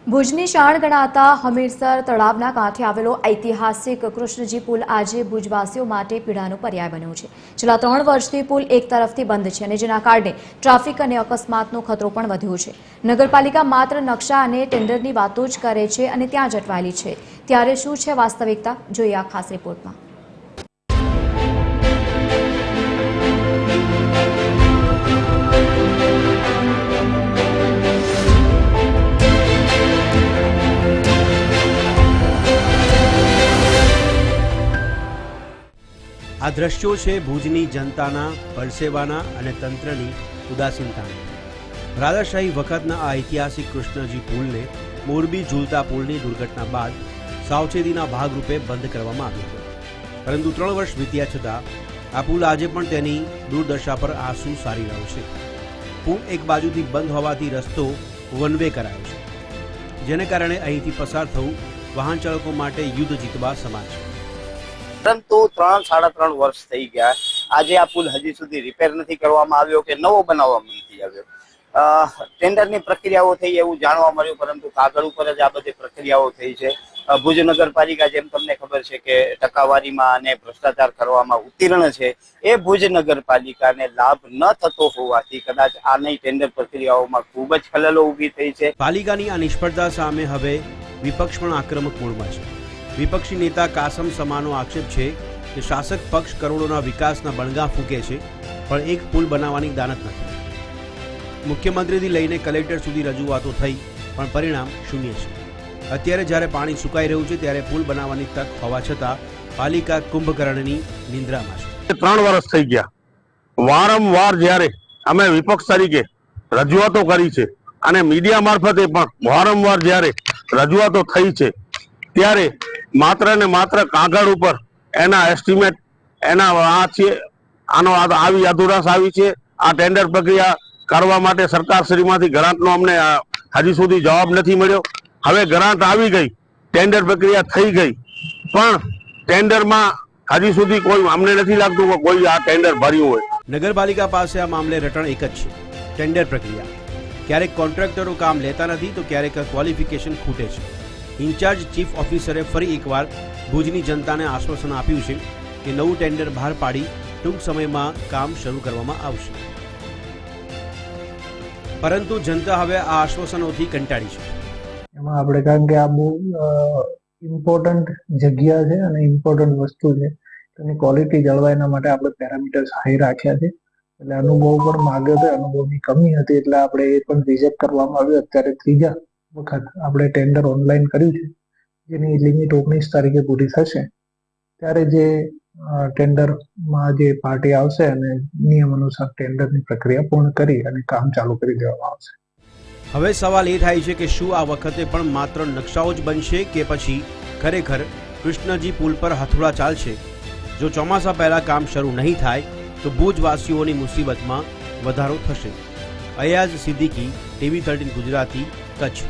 ભુજની શાણ ગણાતા હમીરસર તળાવના કાંઠે આવેલો ઐતિહાસિક કૃષ્ણજી પુલ આજે ભુજવાસીઓ માટે પીડાનો પર્યાય બન્યો છે। છેલ્લા 3 વર્ષથી પુલ એક તરફથી બંધ છે અને જેના કારણે ટ્રાફિક અને અકસ્માતનો ખતરો પણ વધ્યો છે। નગરપાલિકા માત્ર નકશા અને ટેન્ડરની વાતો જ કરે છે અને ત્યાં જ અટવાયેલી છે। ત્યારે શું છે વાસ્તવિકતા, જોઈએ આ ખાસ રિપોર્ટમાં। આ દ્રશ્યો છે ભુજની જનતાના પરસેવાના અને તંત્રની ઉદાસીનતાના। રાજાશાહી વખતના આ ઐતિહાસિક કૃષ્ણજી પુલને મોરબી ઝૂલતા પુલની દુર્ઘટના બાદ સાવચેતીના ભાગરૂપે બંધ કરવામાં આવ્યો હતો, પરંતુ 3 વર્ષ વીત્યા છતાં આ પુલ આજે પણ તેની દુર્દશા પર આંસુ સારી રહ્યો છે। પુલ એક બાજુથી બંધ હોવાથી રસ્તો વન વે કરાયો છે, જેને કારણે અહીંથી પસાર થવું વાહન ચાલકો માટે યુદ્ધ જીતવા સમાન છે। પરંતુ 3-3.5 વર્ષ થઈ ગયા, આજે આ પુલ હજી સુધી રિપેર નથી કરવામાં આવ્યો કે નવો બનાવવામાં નથી આવ્યો। ટેન્ડરની પ્રક્રિયાઓ થઈ એવું જાણવા મળ્યું, પરંતુ કાગળ ઉપર જ આ બધી પ્રક્રિયાઓ થઈ છે। ભુજ નગરપાલિકા, જેમ તમને ખબર છે કે ટકાવારીમાં અને ભ્રષ્ટાચાર કરવામાં ઉત્તીર્ણ છે, એ ભુજ નગરપાલિકાને લાભ ન થતો હોવાથી કદાચ આની ટેન્ડર પ્રક્રિયાઓમાં ખૂબ જ ખલેલો ઊભી થઈ છે। પાલિકાની આ નિષ્ફળતા સામે હવે વિપક્ષ પણ આક્રમક મૂડમાં છે। વિપક્ષી નેતા કાસમ સમાનો આક્ષેપ છે કે શાસક પક્ષ કરોડોના વિકાસના બણગા ફૂંકે છે, પણ એક પુલ બનાવવાની દાનત નથી। મુખ્યમંત્રીથી લઈને કલેક્ટર સુધી રજૂઆતો થઈ, પણ પરિણામ શૂન્ય છે। અત્યારે જ્યારે પાણી સુકાઈ રહ્યું છે, ત્યારે પુલ બનાવવાની તક હોવા છતાં પાલિકા કુંભકર્ણની નિંદ્રામાં છે। 3 વર્ષ થઈ ગયા, વારંવાર જ્યારે અમે વિપક્ષ તરીકે રજૂઆતો કરી છે અને મીડિયા મારફતે પણ વારંવાર જ્યારે રજૂઆતો થઈ છે, ત્યારે માત્ર ને માત્ર કાગળ ઉપર એના એસ્ટિમેટ એના આ છે, આનો આવી અધુરાશ આવી છે। આ ટેન્ડર પ્રક્રિયા કરવા માટે સરકારશ્રીમાંથી ગ્રાન્ટનો અમને હજી સુધી જવાબ નથી મળ્યો। હવે ગ્રાન્ટ આવી ગઈ, ટેન્ડર પ્રક્રિયા થઈ ગઈ, પણ ટેન્ડરમાં હજી સુધી કોઈ અમને નથી લાગતું કે કોઈ આ ટેન્ડર ભર્યું હોય। નગરપાલિકા પાસે આ મામલે રટણ એક જ છે, ટેન્ડર પ્રક્રિયા। ક્યારેક કોન્ટ્રાક્ટરો કામ લેતા નથી તો ક્યારેક ક્વોલિફિકેશન ખૂટે છે। ઇન્ચાર્જ ચીફ ઓફિસરે ફરી એકવાર ભુજની જનતાને આશ્વાસન આપ્યું છે કે નવું ટેન્ડર બહાર પાડી ટૂંક સમયમાં કામ શરૂ કરવામાં આવશે, પરંતુ જનતા હવે આ આશ્વાસનોથી કંટાળી છે। એમાં આપણે કારણ કે આ બહુ ઇમ્પોર્ટન્ટ જગ્યા છે અને ઇમ્પોર્ટન્ટ વસ્તુ છે, તેની ક્વોલિટી જળવાય એના માટે આપણે પેરામીટર્સ હાઈ રાખ્યા છે। એટલે અનુભવ પણ માગ્યો હતો, અનુભવની કમી હતી એટલે આપણે એ પણ રિજેક્ટ કરવામાં આવ્યું। અત્યારે 3જા વખત આપણે ટેન્ડર ઓનલાઈન કર્યું છે, જેની લિમિટ 19 તારીખે પૂરી થશે। ત્યારે જે ટેન્ડરમાં જે પાર્ટી આવશે અને નિયમ અનુસાર ટેન્ડરની પ્રક્રિયા પૂર્ણ કરી અને કામ ચાલુ કરી દેવામાં આવશે। હવે સવાલ એ થાય છે કે શું આ વખતે પણ માત્ર નકશાઓ જ બનશે કે પછી ખરેખર કૃષ્ણજી પુલ પર હથોડા ચાલશે? જો ચોમાસા પહેલા કામ શરૂ નહીં થાય તો ભુજવાસીઓની મુસીબતમાં વધારો થશે। અયાઝ સિદ્દીકી, TV 13 ગુજરાતી, કચ્છ।